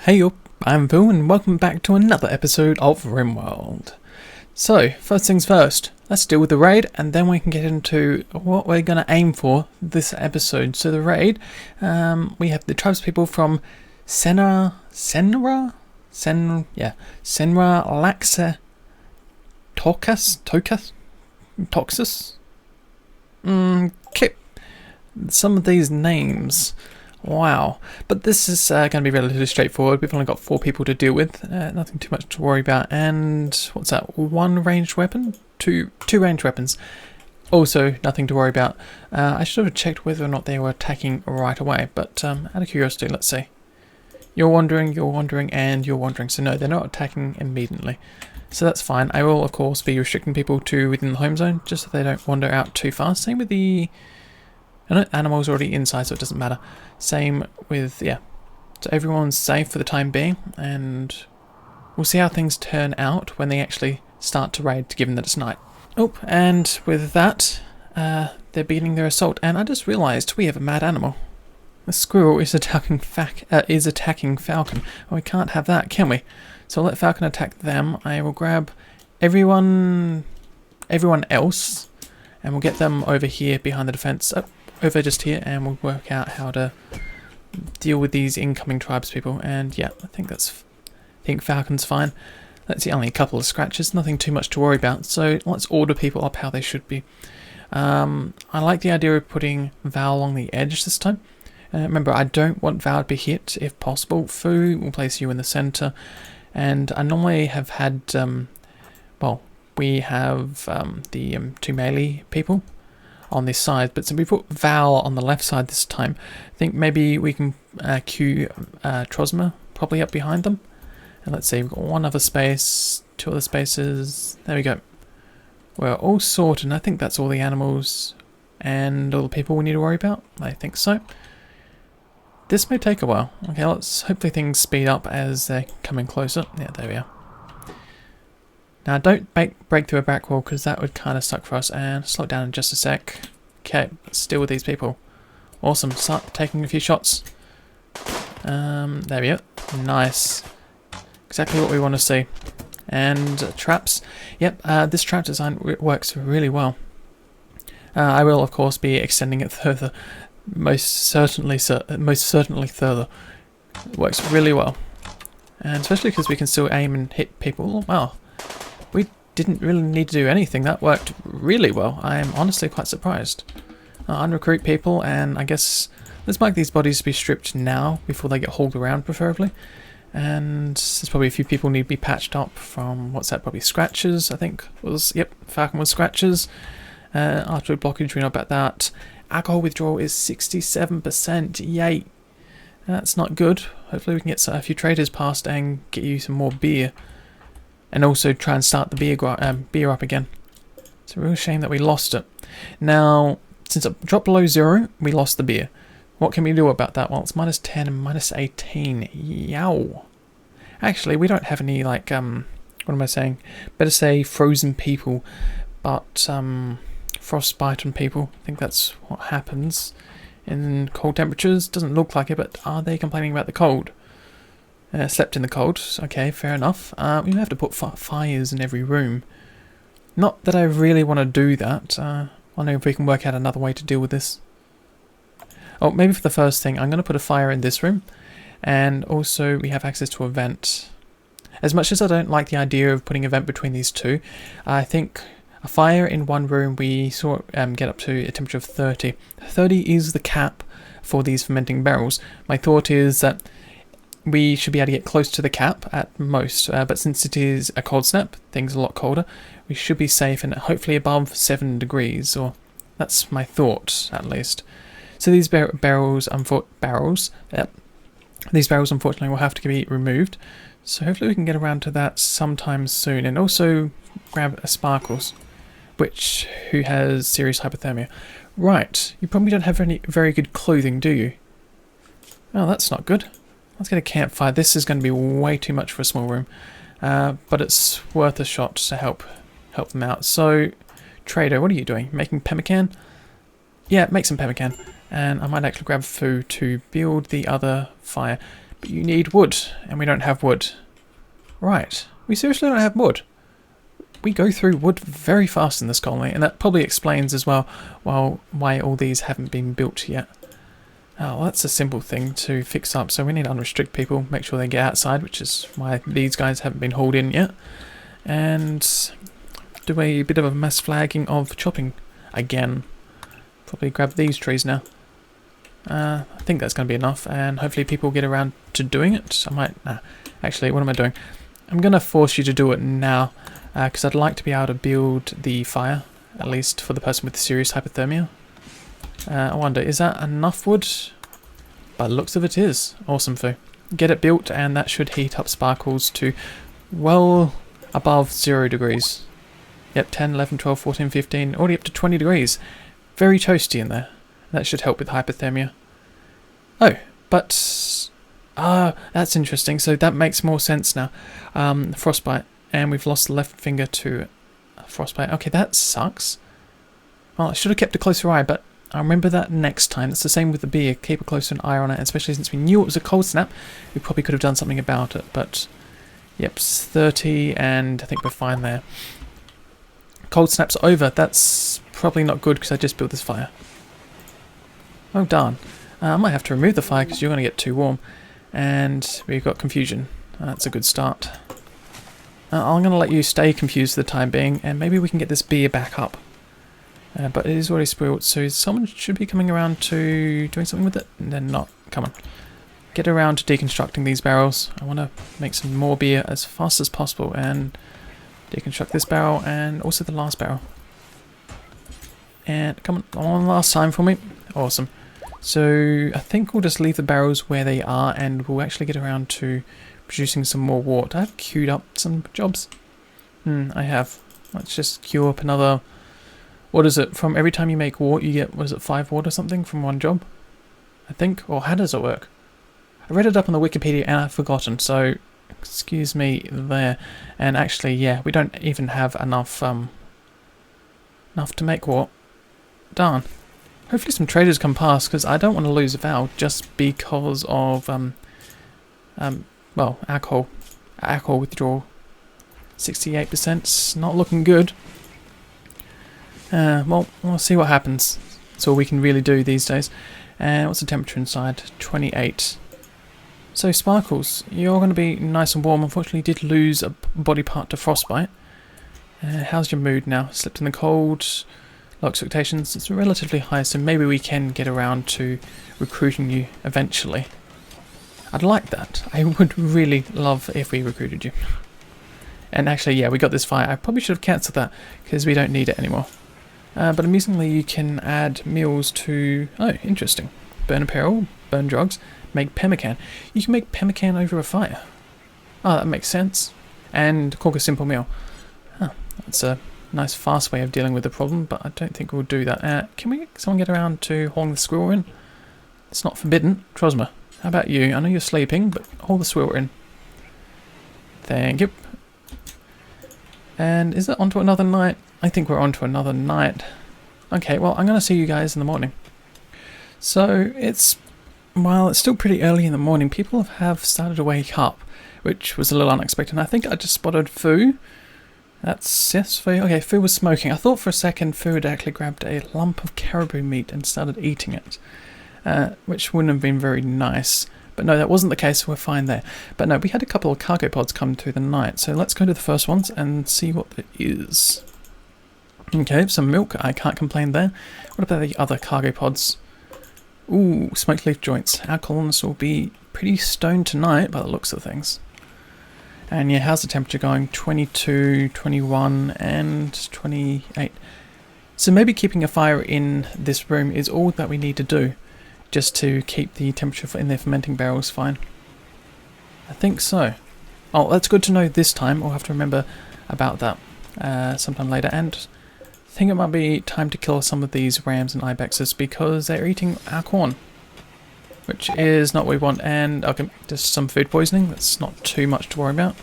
Hey up, I'm Phil and welcome back to another episode of RimWorld. So, first things first, let's deal with the raid and then we can get into what we're going to aim for this episode. So the raid, we have the tribespeople from Senra Laxa Toxus? Kip. Some of these names. Wow, but this is going to be relatively straightforward. We've only got 4 people to deal with, nothing too much to worry about. And what's that? 1 ranged weapon? Two ranged weapons. Also, nothing to worry about. I should have checked whether or not they were attacking right away, but out of curiosity, let's see. You're wandering, and you're wandering. So no, they're not attacking immediately. So that's fine. I will, of course, be restricting people to within the home zone, just so they don't wander out too fast. Same with the... animals already inside, so it doesn't matter. Same with, yeah. So everyone's safe for the time being, and we'll see how things turn out when they actually start to raid, given that it's night. Oh, and with that, they're beginning their assault, and I just realised we have a mad animal. The squirrel is attacking Falcon. Oh, we can't have that, can we? So I'll let Falcon attack them. I will grab everyone else, and we'll get them over here behind the defence. Over just here, and we'll work out how to deal with these incoming tribespeople. And yeah, I think Falcon's fine. Let's see, only a couple of scratches, nothing too much to worry about. So let's order people up how they should be. I like the idea of putting Val along the edge this time. Remember, I don't want Val to be hit if possible. Fu will place you in the centre, and I normally have had we have the 2 melee people on this side, but since we put Val on the left side this time, I think maybe we can queue Trosma probably up behind them. And let's see, we've got 1 other space, 2 other spaces. There we go. We're all sorted, and I think that's all the animals and all the people we need to worry about. I think so. This may take a while. Okay, let's hopefully things speed up as they're coming closer. Yeah, there we are. Now don't break through a back wall, because that would kind of suck for us. And slow it down in just a sec. Okay, let's deal with these people. Awesome, start taking a few shots. There we go. Nice. Exactly what we want to see. And traps. Yep, this trap design works really well. I will, of course, be extending it further. Most certainly further. It works really well. And especially because we can still aim and hit people. Wow. We didn't really need to do anything. That worked really well. I am honestly quite surprised. Unrecruit people, and I guess let's make these bodies be stripped now before they get hauled around, preferably. And there's probably a few people need to be patched up from, what's that, probably scratches, I think was, yep, Falcon was scratches. Artery blockage, we know about that. Alcohol withdrawal is 67%, yay. That's not good. Hopefully we can get a few traders past and get you some more beer. And also try and start the beer up again. It's a real shame that we lost it. Now, since it dropped below 0, we lost the beer. What can we do about that? Well, it's -10 and -18. Yow. Actually, we don't have any, like, what am I saying? Better say frozen people, but frostbite on people. I think that's what happens in cold temperatures. Doesn't look like it, but are they complaining about the cold? Slept in the cold. Okay, fair enough. We have to put fires in every room. Not that I really want to do that. Wondering if we can work out another way to deal with this. Oh, maybe for the first thing, I'm going to put a fire in this room. And also, we have access to a vent. As much as I don't like the idea of putting a vent between these two, I think a fire in one room, we get up to a temperature of 30. 30 is the cap for these fermenting barrels. My thought is that we should be able to get close to the cap at most, but since it is a cold snap, things are a lot colder, we should be safe and hopefully above 7 degrees, or that's my thought, at least. So these barrels unfortunately will have to be removed, so hopefully we can get around to that sometime soon, and also grab a Sparkles, who has serious hypothermia. Right, you probably don't have any very good clothing, do you? Oh, that's not good. Let's get a campfire. This is going to be way too much for a small room, but it's worth a shot to help them out. So, trader, what are you doing? Making pemmican? Yeah, make some pemmican. And I might actually grab food to build the other fire. But you need wood, and we don't have wood. Right, we seriously don't have wood. We go through wood very fast in this colony, and that probably explains as well why all these haven't been built yet. Oh, well, that's a simple thing to fix up, so we need to unrestrict people, make sure they get outside, which is why these guys haven't been hauled in yet. And do a bit of a mass flagging of chopping again. Probably grab these trees now. I think that's going to be enough, and hopefully people get around to doing it. I might... Nah, actually, what am I doing? I'm going to force you to do it now, because I'd like to be able to build the fire, at least for the person with serious hypothermia. I wonder, is that enough wood? By the looks of it is. Awesome, Foo. Get it built, and that should heat up Sparkles to well above 0 degrees. Yep, 10, 11, 12, 14, 15, already up to 20 degrees. Very toasty in there. That should help with hypothermia. Oh, but... that's interesting. So that makes more sense now. Frostbite. And we've lost the left finger to frostbite. Okay, that sucks. Well, I should have kept a closer eye, but I'll remember that next time. It's the same with the beer. Keep a closer eye on it, especially since we knew it was a cold snap. We probably could have done something about it, but... Yep, it's 30, and I think we're fine there. Cold snap's over. That's probably not good, because I just built this fire. Oh, darn. I might have to remove the fire, because you're going to get too warm. And we've got confusion. That's a good start. I'm going to let you stay confused for the time being, and maybe we can get this beer back up. But it is already spoiled, so someone should be coming around to doing something with it. And then not. Come on. Get around to deconstructing these barrels. I want to make some more beer as fast as possible and deconstruct this barrel and also the last barrel. And come on, one last time for me. Awesome. So I think we'll just leave the barrels where they are, and we'll actually get around to producing some more wart. I've queued up some jobs. I have. Let's just queue up another... What is it? From every time you make wart, you get, was it 5 wart or something from one job? I think. Or how does it work? I read it up on the Wikipedia and I've forgotten, so excuse me there. And actually, yeah, we don't even have enough to make wart. Darn. Hopefully some traders come past, because I don't want to lose a Val just because of well, alcohol withdrawal. 68%, not looking good. Well, we'll see what happens. That's all we can really do these days. And what's the temperature inside? 28. So Sparkles, you're going to be nice and warm. Unfortunately, you did lose a body part to frostbite. How's your mood now? Slipped in the cold. Low expectations. It's relatively high, so maybe we can get around to recruiting you eventually. I'd like that. I would really love if we recruited you. And actually, yeah, we got this fire. I probably should have cancelled that because we don't need it anymore. But amusingly, you can add meals to... Oh, interesting. Burn apparel, burn drugs, make pemmican. You can make pemmican over a fire. Oh, that makes sense. And cook a simple meal. Oh, that's a nice fast way of dealing with the problem, but I don't think we'll do that. Can we someone get around to hauling the squirrel in? It's not forbidden. Trosma, how about you? I know you're sleeping, but haul the squirrel in. Thank you. And is it on to another night? I think we're on to another night. Okay, well, I'm going to see you guys in the morning. So, while it's still pretty early in the morning, people have started to wake up, which was a little unexpected. I think I just spotted Foo. Yes, Foo. Okay, Foo was smoking. I thought for a second Foo had actually grabbed a lump of caribou meat and started eating it, which wouldn't have been very nice. But no, that wasn't the case, so we're fine there. But no, we had a couple of cargo pods come through the night, so let's go to the first ones and see what it is. Okay, some milk, I can't complain there. What about the other cargo pods? Ooh, smoked leaf joints. Our colonists will be pretty stoned tonight by the looks of things. And yeah, how's the temperature going? 22, 21, and 28. So maybe keeping a fire in this room is all that we need to do, just to keep the temperature in their fermenting barrels fine. I think so. Oh, that's good to know this time. We'll have to remember about that sometime later. And I think it might be time to kill some of these rams and ibexes because they're eating our corn, which is not what we want. And okay, just some food poisoning. That's not too much to worry about.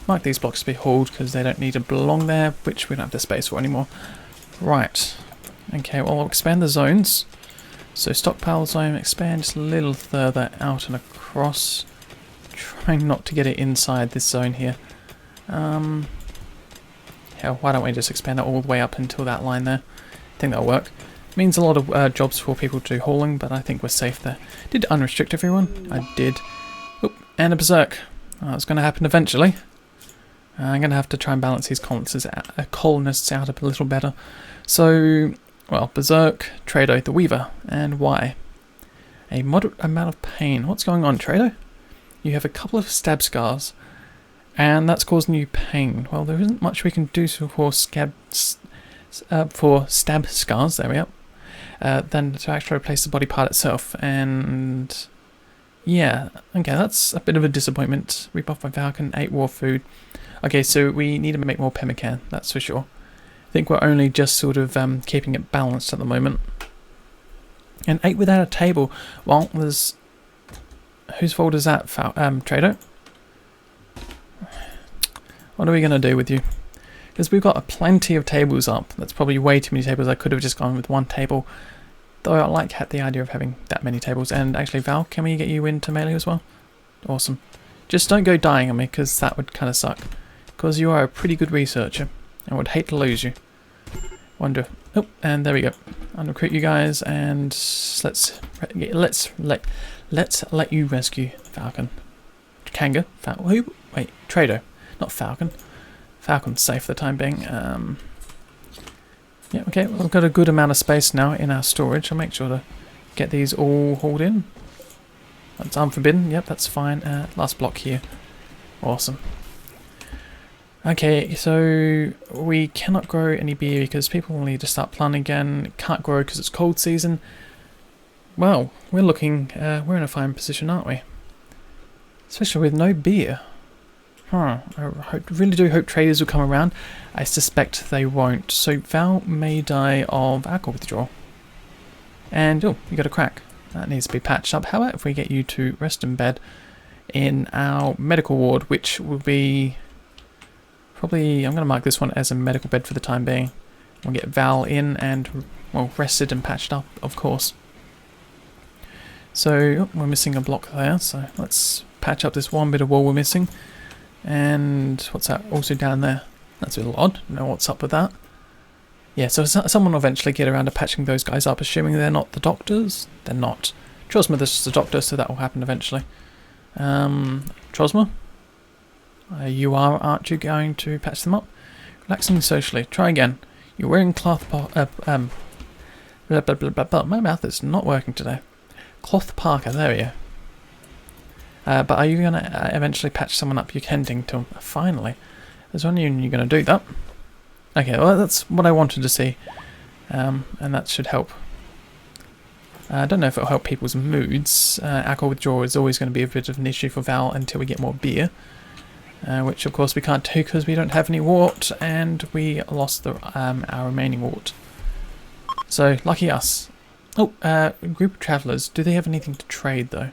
Mark these blocks to be hauled because they don't need to belong there, which we don't have the space for anymore. Right. Okay, well, we'll expand the zones. So stockpile zone, expand just a little further out and across. trying not to get it inside this zone here. Hell, why don't we just expand it all the way up until that line there? I think that'll work. Means a lot of jobs for people to do hauling, but I think we're safe there. Did unrestrict everyone? I did. Oop, and a berserk. It's going to happen eventually. I'm going to have to try and balance these colonists out a little better. So, well, berserk, Trado, the Weaver, and why? A moderate amount of pain. What's going on, Trado? You have a couple of stab scars, and that's causing you pain. Well, there isn't much we can do for stab scars, there we are, than to actually replace the body part itself. And yeah, okay, that's a bit of a disappointment. Rebuff by Falcon, 8 war food. Okay, so we need to make more pemmican, that's for sure. I think we're only just sort of keeping it balanced at the moment. And 8 without a table. Well, there's... Whose fault is that, Trado? What are we going to do with you? Because we've got plenty of tables up. That's probably way too many tables. I could have just gone with one table. Though I like the idea of having that many tables. And actually, Val, can we get you into melee as well? Awesome. Just don't go dying on me, because that would kind of suck. Because you are a pretty good researcher. I would hate to lose you. Wonder. Oh, and there we go. I'll recruit you guys, and let's let you rescue Falcon. Kanga? Who? Wait, Trado. Not Falcon. Falcon's safe for the time being. Yeah, okay, well, we've got a good amount of space now in our storage. I'll make sure to get these all hauled in. That's unforbidden. Yep, that's fine. Last block here. Awesome. Okay, so we cannot grow any beer because people will need to start planting again. Can't grow because it's cold season. Well, we're in a fine position, aren't we? Especially with no beer. I really do hope traders will come around. I suspect they won't. So Val may die of alcohol withdrawal. And, oh, you got a crack. That needs to be patched up. How about if we get you to rest in bed in our medical ward, which will be... Probably, I'm going to mark this one as a medical bed for the time being. We'll get Val in and, well, rested and patched up, of course. So, we're missing a block there, so let's patch up this one bit of wall we're missing. And, what's that? Also down there. That's a little odd. Know what's up with that. Yeah, so someone will eventually get around to patching those guys up, assuming they're not the doctors. They're not. Trosma is the doctor, so that will happen eventually. Trosma? Aren't you going to patch them up? Relaxing socially. Try again. You're wearing cloth my mouth is not working today. Cloth parka, there we go. But are you going to eventually patch someone up? You're tending to. Finally. There's only you're going to do that. Okay, well that's what I wanted to see. And that should help. I don't know if it'll help people's moods. Alcohol withdrawal is always going to be a bit of an issue for Val until we get more beer. Which of course we can't do because we don't have any wart, and we lost our remaining wart. So, lucky us. Oh, group of travellers. Do they have anything to trade though?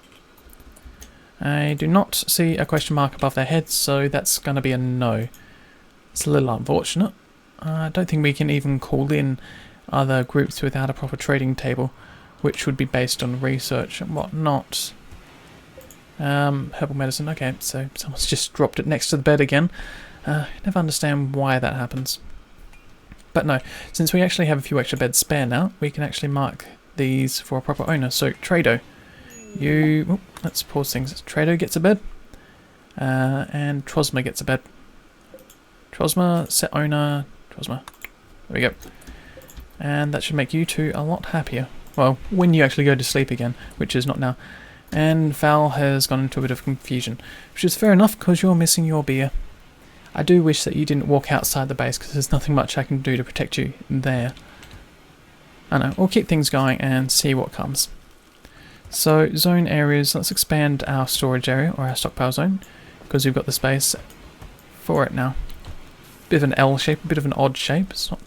I do not see a question mark above their heads, so that's going to be a no. It's a little unfortunate. I don't think we can even call in other groups without a proper trading table, which would be based on research and whatnot. Herbal medicine, okay, so someone's just dropped it next to the bed again. Never understand why that happens. But no, since we actually have a few extra beds spare now, we can actually mark these for a proper owner. So, Trado, let's pause things. Trado gets a bed, and Trosma gets a bed. Trosma, set owner, Trosma. There we go. And that should make you two a lot happier. Well, when you actually go to sleep again, which is not now. And Val has gone into a bit of confusion, which is fair enough because you're missing your beer. I do wish that you didn't walk outside the base because there's nothing much I can do to protect you there. I know, we'll keep things going and see what comes. So, zone areas, let's expand our storage area or our stockpile zone because we've got the space for it now. Bit of an L shape, a bit of an odd shape, it's not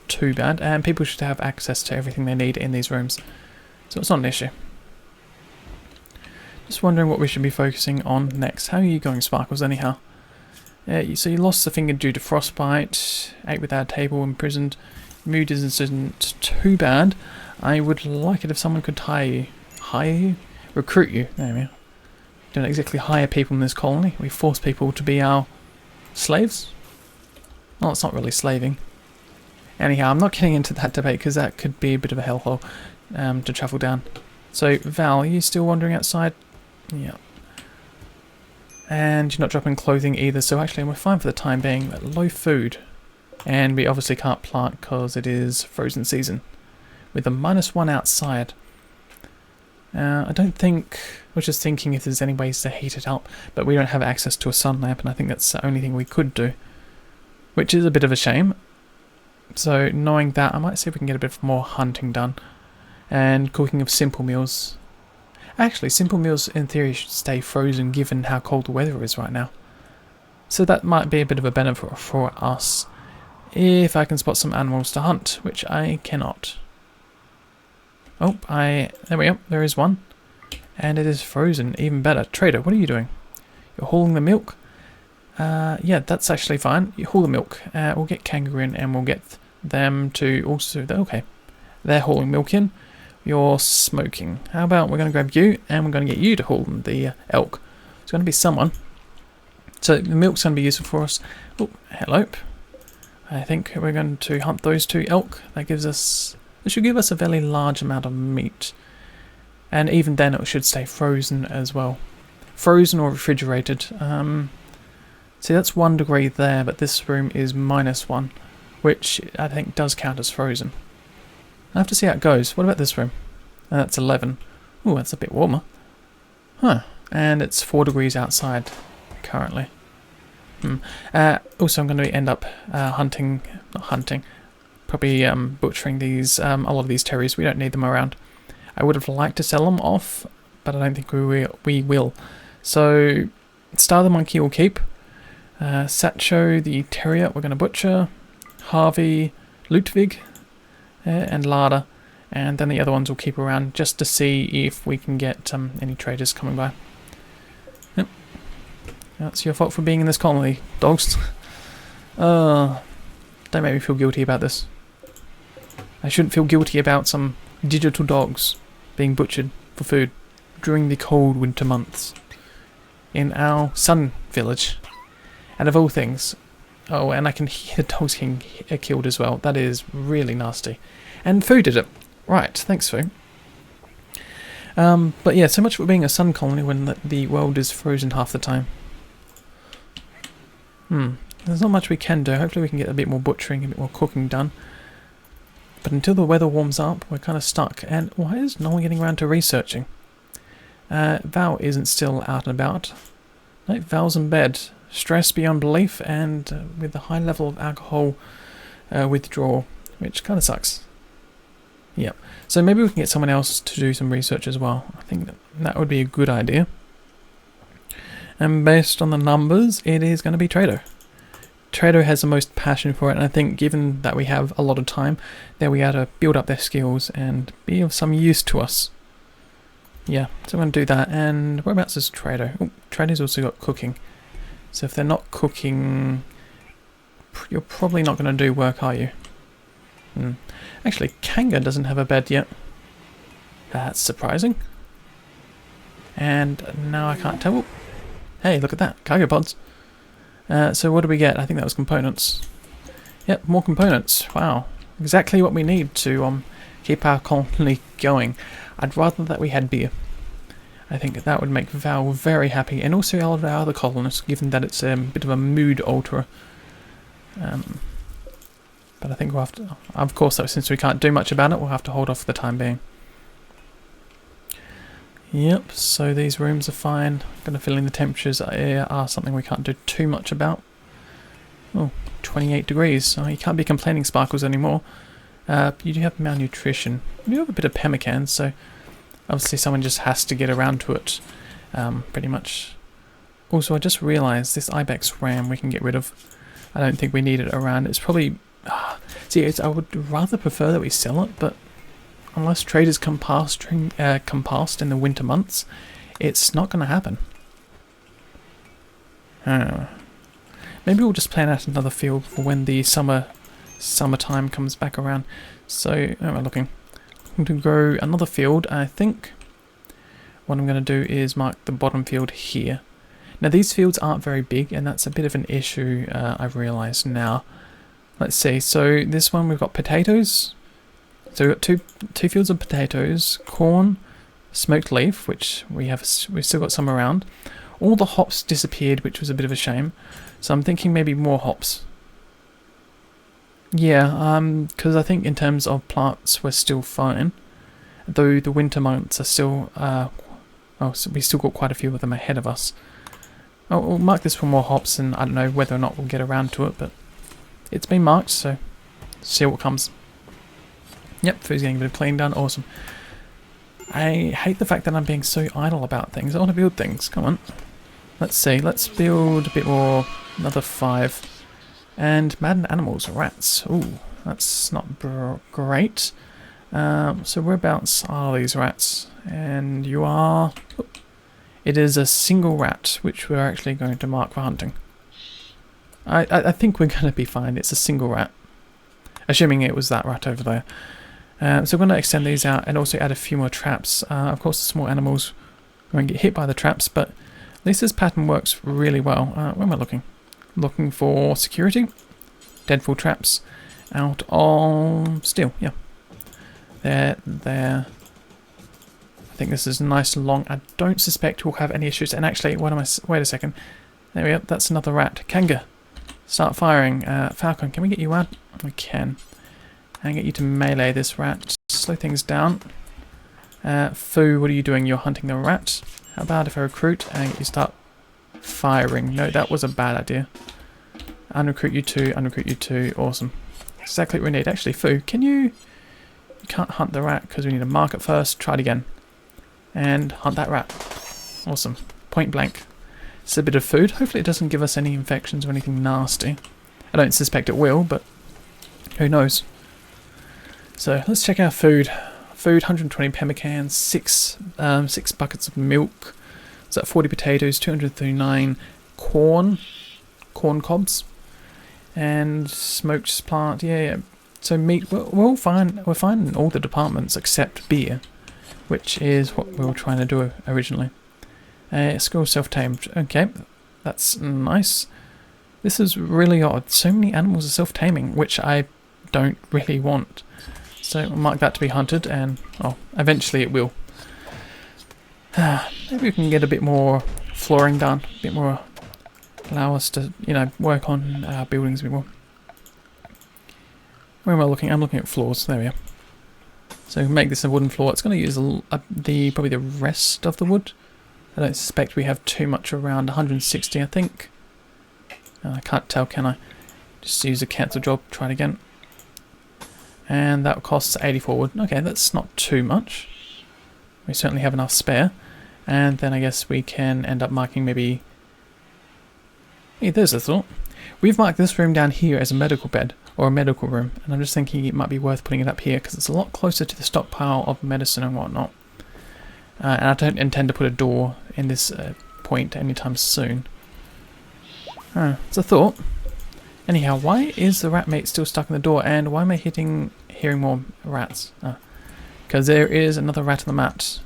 too bad, and people should have access to everything they need in these rooms. So it's not an issue. Just wondering what we should be focusing on next. How are you going, Sparkles, anyhow? So you lost a finger due to frostbite, ate without a table, imprisoned. Mood isn't too bad. I would like it if someone could hire you. Recruit you. There we are. don't exactly hire people in this colony. We force people to be our slaves. Well, it's not really slaving. Anyhow, I'm not getting into that debate because that could be a bit of a hellhole to travel down. So, Val, are you still wandering outside? Yeah. And you're not dropping clothing either, so actually we're fine for the time being, but low food. And we obviously can't plant because it is frozen season. With a -1 outside. I don't think... I was just thinking if there's any ways to heat it up, but we don't have access to a sun lamp, and I think that's the only thing we could do. Which is a bit of a shame. So, knowing that, I might see if we can get a bit more hunting done. And cooking of simple meals. Actually, simple meals in theory should stay frozen given how cold the weather is right now. So that might be a bit of a benefit for us. If I can spot some animals to hunt, which I cannot. Oh, there we go, there is one. And it is frozen, even better. Trader, what are you doing? You're hauling the milk? Yeah, that's actually fine. You haul the milk. We'll get kangaroo in and we'll get them to also... Okay, they're hauling milk in. You're smoking. How about we're going to grab you and we're going to get you to haul the elk. It's going to be someone. So the milk's going to be useful for us. Oh, hello. I think we're going to hunt those 2 elk. That gives us... It should give us a very large amount of meat. And even then it should stay frozen as well. Frozen or refrigerated. See, that's 1 degree there, but this room is -1, which I think does count as frozen. I have to see how it goes. What about this room? That's 11. Ooh, that's a bit warmer. Huh. And it's 4 degrees outside currently. Also, I'm going to end up probably butchering these, a lot of these terriers. We don't need them around. I would have liked to sell them off, but I don't think we will. So, Star the monkey will keep. Satcho the terrier we're going to butcher. Harvey, Ludwig, and Lada, and then the other ones will keep around just to see if we can get any traders coming by. Yep. That's your fault for being in this colony, dogs. Don't make me feel guilty about this. I shouldn't feel guilty about some digital dogs being butchered for food during the cold winter months in our sun village. And of all things... Oh, and I can hear the dogs getting killed as well. That is really nasty. And Foo did it. Right, thanks Foo. But yeah, so much for being a sun colony when the world is frozen half the time. There's not much we can do. Hopefully we can get a bit more butchering, a bit more cooking done. But until the weather warms up, we're kind of stuck. And why is no one getting around to researching? Val isn't still out and about. No, Val's in bed. Stress beyond belief and with a high level of alcohol withdrawal, which kind of sucks. Yep. So maybe we can get someone else to do some research as well. I think that would be a good idea. And based on the numbers, it is going to be Trado. Trado has the most passion for it, and I think given that we have a lot of time, that we got to build up their skills and be of some use to us. Yeah, so I'm going to do that. And whereabouts is Trado? Oh, Trado's also got cooking. So if they're not cooking, you're probably not going to do work, are you? Actually, Kanga doesn't have a bed yet. That's surprising. And now I can't tell. Hey, look at that. Cargo pods. So what do we get? I think that was components. Yep, more components. Wow. Exactly what we need to keep our colony going. I'd rather that we had beer. I think that would make Val very happy, and also all of our other colonists, given that it's a bit of a mood alterer. But I think we'll have to, of course, though, since we can't do much about it, we'll have to hold off for the time being. Yep, so these rooms are fine. Going to fill in the temperatures are something we can't do too much about. Oh, 28 degrees. Oh, you can't be complaining, Sparkles, anymore. You do have malnutrition. You do have a bit of pemmican, so obviously someone just has to get around to it, pretty much. Also, I just realised this Ibex ram we can get rid of. I don't think we need it around. It's probably... see, I would rather prefer that we sell it, but unless traders come past in the winter months, it's not going to happen. Maybe we'll just plan out another field for when the summertime comes back around. So, where am I looking? I'm going to grow another field. I think what I'm going to do is mark the bottom field here. Now these fields aren't very big, and that's a bit of an issue, I've realised now. Let's see, so this one we've got potatoes. So we've got two fields of potatoes, corn, smoked leaf, which we've still got some around. All the hops disappeared, which was a bit of a shame. So I'm thinking maybe more hops. Yeah, because I think in terms of plants we're still fine. Though the winter months are still, so we still got quite a few of them ahead of us. Oh, we'll mark this for more hops, and I don't know whether or not we'll get around to it, but it's been marked, so see what comes. Yep, food's getting a bit of cleaning done, awesome. I hate the fact that I'm being so idle about things. I want to build things, come on. Let's see, let's build a bit more, another 5. And maddened animals, rats. Ooh, that's not great. So whereabouts are these rats? And you are... It is a single rat, which we're actually going to mark for hunting. I think we're going to be fine. It's a single rat. Assuming it was that rat over there. So we're going to extend these out and also add a few more traps. Of course, the small animals won't get hit by the traps, but at least this pattern works really well. Where am I looking? Looking for security. Deadfall traps out of steel. Yeah. There. I think this is nice and long. I don't suspect we'll have any issues. And actually, wait a second. There we go. That's another rat. Kanga. Start firing. Falcon, can we get you out? We can. And get you to melee this rat. Slow things down. Foo, what are you doing? You're hunting the rat. How about if I recruit and get you start firing? No, that was a bad idea. Unrecruit you two. Awesome. Exactly what we need. Actually, Foo, can you... You can't hunt the rat because we need to mark it first. Try it again. And hunt that rat. Awesome. Point blank. It's a bit of food. Hopefully it doesn't give us any infections or anything nasty. I don't suspect it will, but who knows. So let's check our food. Food, 120 pemmican, 6 buckets of milk. Is that 40 potatoes, 239 corn cobs, and smoked plant. Yeah. So meat, we're fine in all the departments except beer, which is what we were trying to do originally. Squirrel self-tamed. Okay, that's nice. This is really odd. So many animals are self-taming, which I don't really want. So I'll mark that to be hunted, and eventually it will. Maybe we can get a bit more flooring done, a bit more, allow us to, work on our buildings a bit more. Where am I looking? I'm looking at floors. There we are. So make this a wooden floor. It's going to use probably the rest of the wood. I don't suspect we have too much around. 160, I think. I can't tell, can I? Just use a cancel job. Try it again. And that costs 84 wood. Okay, that's not too much. We certainly have enough spare. And then I guess we can end up marking maybe... Hey, there's a thought. We've marked this room down here as a medical bed. Or a medical room. And I'm just thinking it might be worth putting it up here because it's a lot closer to the stockpile of medicine and whatnot. And I don't intend to put a door in this point anytime soon. It's a thought. Anyhow, why is the rat mate still stuck in the door, and why am I hearing more rats? Because there is another rat on the mat.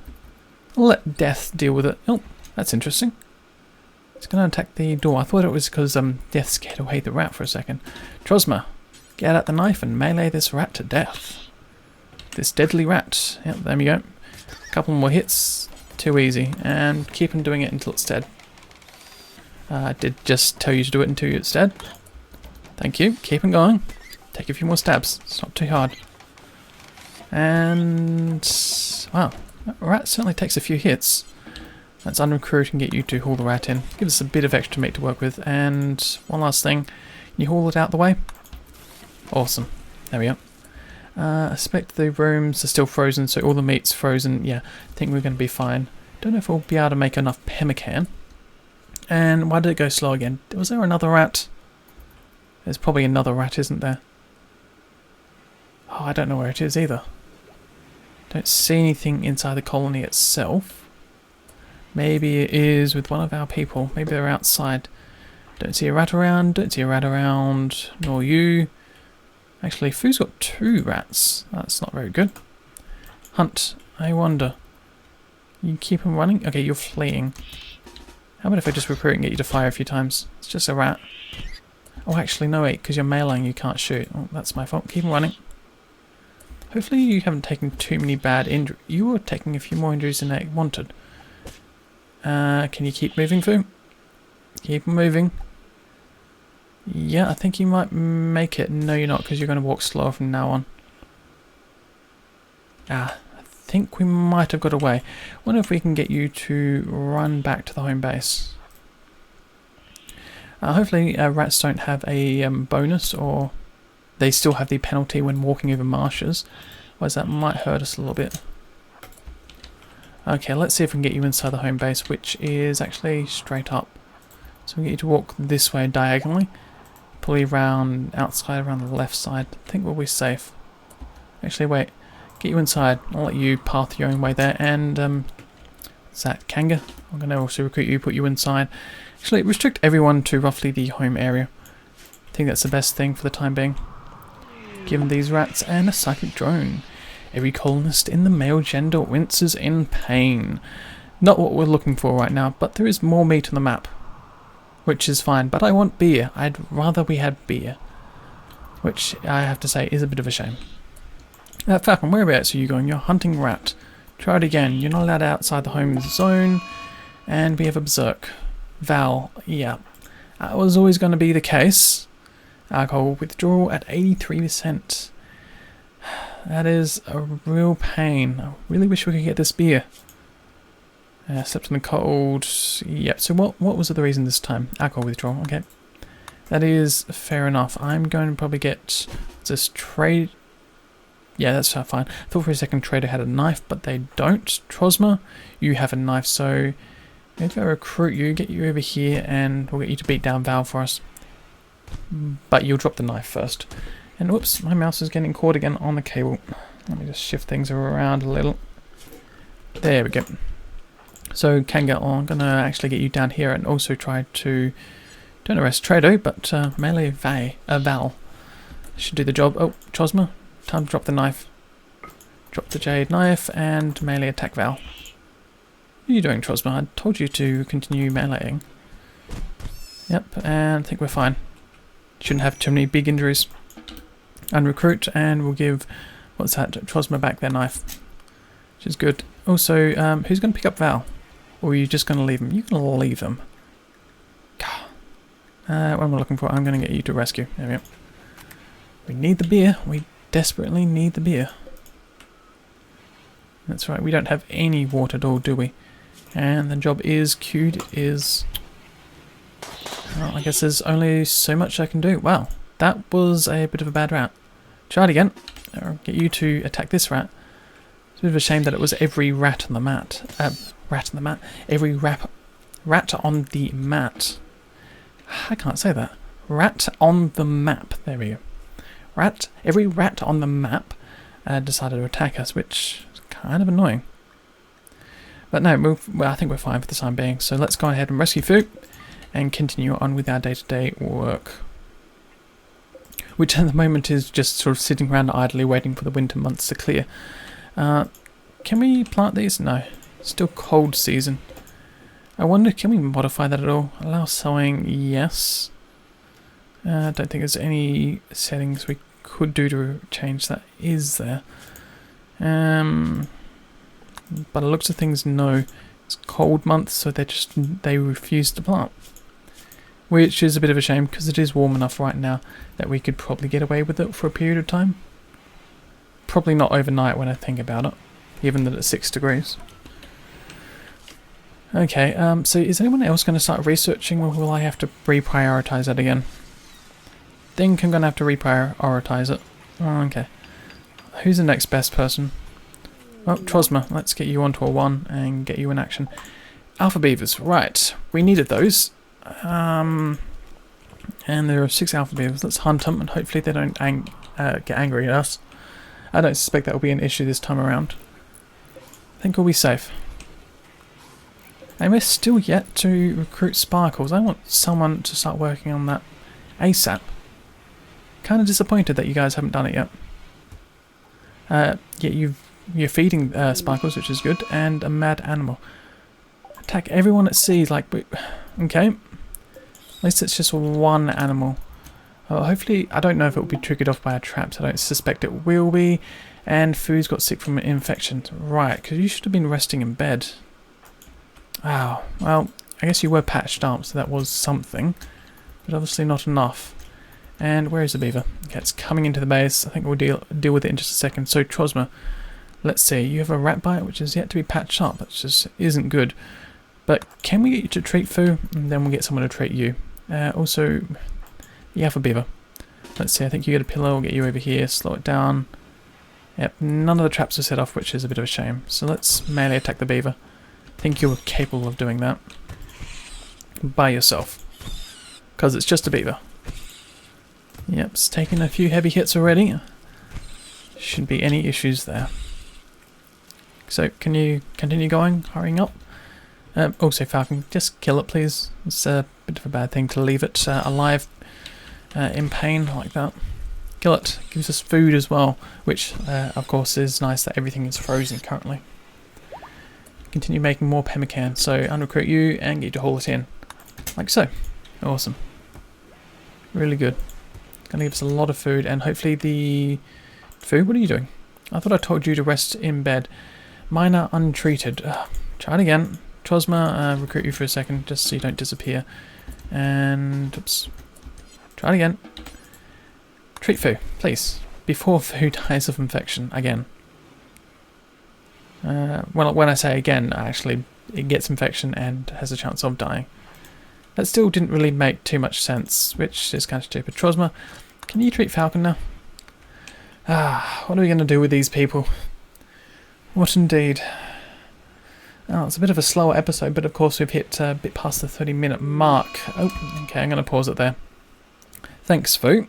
I'll let Death deal with it. Oh, that's interesting. It's going to attack the door. I thought it was because Death scared away the rat for a second. Trosma, get out the knife and melee this rat to death. This deadly rat. Yep, there we go. A couple more hits. Too easy. And keep on doing it until it's dead. I did just tell you to do it until it's dead. Thank you. Keep on going. Take a few more stabs. It's not too hard. And... wow. That rat certainly takes a few hits. Let's unrecruit and get you to haul the rat in. Give us a bit of extra meat to work with. And one last thing. Can you haul it out the way? Awesome. There we go. I suspect the rooms are still frozen, so all the meat's frozen. Yeah, I think we're going to be fine. Don't know if we'll be able to make enough pemmican. And why did it go slow again? Was there another rat? There's probably another rat, isn't there? Oh, I don't know where it is either. Don't see anything inside the colony itself. Maybe it is with one of our people. Maybe they're outside. Don't see a rat around. Don't see a rat around. Nor you. Actually, Foo's got 2 rats. That's not very good. Hunt. I wonder. You keep them running? Okay, you're fleeing. How about if I just recruit and get you to fire a few times? It's just a rat. Oh, actually, no, wait, because you're meleeing, you can't shoot. Oh, that's my fault. Keep them running. Hopefully you haven't taken too many bad injuries. You were taking a few more injuries than I wanted. Can you keep moving, Fu? Keep moving. Yeah, I think you might make it. No, you're not, because you're going to walk slower from now on. I think we might have got away. Wonder if we can get you to run back to the home base. Hopefully rats don't have a bonus, or they still have the penalty when walking over marshes. Otherwise that might hurt us a little bit. Okay, let's see if we can get you inside the home base, which is actually straight up. So we get you to walk this way diagonally. Pull you around outside, around the left side. I think we'll be safe. Actually, wait. Get you inside. I'll let you path your own way there. And, what's that? Kanga? I'm going to also recruit you, put you inside. Actually, restrict everyone to roughly the home area. I think that's the best thing for the time being. Give them these rats and a psychic drone. Every colonist in the male gender winces in pain. Not what we're looking for right now, but there is more meat on the map. Which is fine, but I want beer. I'd rather we had beer. Which, I have to say, is a bit of a shame. Falcon, whereabouts are you going? You're hunting rat. Try it again. You're not allowed outside the home zone. And we have a berserk. Val, yeah. That was always going to be the case. Alcohol withdrawal at 83%. That is a real pain. I really wish we could get this beer. Slept in the cold. Yep, so what was the reason this time? Alcohol withdrawal, okay. That is fair enough. I'm going to probably get this trade. Yeah, that's fine. I thought for a second Trader had a knife, but they don't. Trosma, you have a knife, so maybe I'll recruit you, get you over here, and we'll get you to beat down Val for us. But you'll drop the knife first. And whoops, my mouse is getting caught again on the cable. Let me just shift things around a little. There we go. So Kanga, I'm going to actually get you down here and also try to, don't arrest Trado, but melee Val. Should do the job. Oh, Trosma, time to drop the knife. Drop the jade knife and melee attack Val. What are you doing, Trosma? I told you to continue meleeing. Yep, and I think we're fine. Shouldn't have too many big injuries. Unrecruit, and we'll give, what's that, Trosma back their knife. Which is good. Also, who's going to pick up Val? Or are you just going to leave him? You're going to leave him. What am I looking for? I'm going to get you to rescue. There we go. We need the beer. We desperately need the beer. That's right. We don't have any water at all, do we? And the job is queued. It is... Well, I guess there's only so much I can do. Wow. That was a bit of a bad rat. Try it again. I'll get you to attack this rat. It's a bit of a shame that it was every rat on the mat. Every rat on the mat. I can't say that. Rat on the map. There we go. Every rat on the map decided to attack us, which is kind of annoying. But no, I think we're fine for the time being. So let's go ahead and rescue Fu and continue on with our day-to-day work. Which at the moment is just sort of sitting around idly waiting for the winter months to clear. Can we plant these? No. Still cold season. I wonder, can we modify that at all? Allow sowing, yes. I don't think there's any settings we could do to change that. Is there? But it looks of things, no. It's cold months, so they refuse to plant. Which is a bit of a shame, because it is warm enough right now that we could probably get away with it for a period of time. Probably not overnight when I think about it, given that it's 6 degrees. Okay, so is anyone else going to start researching, or will I have to reprioritize that again? Think I'm going to have to reprioritize it. Oh, okay. Who's the next best person? Well, Trosma, let's get you onto a 1 and get you in action. Alpha beavers, right. We needed those. And there are 6 alpha beavers. Let's hunt them, and hopefully they don't get angry at us. I don't suspect that will be an issue this time around. I think we'll be safe. And we're still yet to recruit Sparkles. I want someone to start working on that ASAP. Kind of disappointed that you guys haven't done it yet. Yet you've you're feeding sparkles, which is good, and a mad animal. Attack everyone it sees, like, okay. At least it's just one animal. Hopefully, I don't know if it will be triggered off by our traps. I don't suspect it will be. And food's got sick from an infection. Right, because you should have been resting in bed. Oh, well, I guess you were patched up, so that was something. But obviously not enough. And where is the beaver? Okay, it's coming into the base. I think we'll deal with it in just a second. So, Trosma, let's see. You have a rat bite, which is yet to be patched up. That just isn't good. But can we get you to treat Foo? And then we'll get someone to treat you. Also, you have a beaver. Let's see, I think you get a pillow. We'll get you over here. Slow it down. Yep, none of the traps are set off, which is a bit of a shame. So let's melee attack the beaver. I think you're capable of doing that. By yourself. Because it's just a beaver. Yep, it's taken a few heavy hits already. Shouldn't be any issues there. So, can you continue going? Hurrying up? Also, Falcon, just kill it, please. It's a bit of a bad thing to leave it alive in pain like that. Kill it. Gives us food as well, which, of course, is nice that everything is frozen currently. Continue making more pemmican. So, unrecruit you and get you to haul it in. Like so. Awesome. Really good. Gonna give us a lot of food, and hopefully the food. What are you doing? I thought I told you to rest in bed. Mine are untreated. Try it again. Trosma, recruit you for a second, just so you don't disappear. And oops. Try it again. Treat Foo, please, before Foo dies of infection again. Well, when I say again, actually, it gets infection and has a chance of dying. That still didn't really make too much sense, which is kind of stupid. Trosma, can you treat Falcon now? What are we going to do with these people? What indeed? Oh, it's a bit of a slower episode, but of course we've hit a bit past the 30-minute mark. Oh, okay, I'm going to pause it there. Thanks, Foo.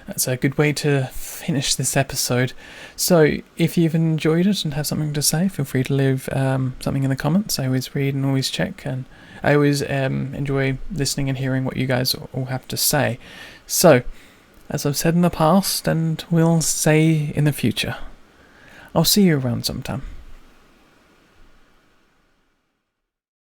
That's a good way to finish this episode. So, if you've enjoyed it and have something to say, feel free to leave something in the comments. I always read and always check, and I always enjoy listening and hearing what you guys all have to say. So, as I've said in the past, and will say in the future, I'll see you around sometime.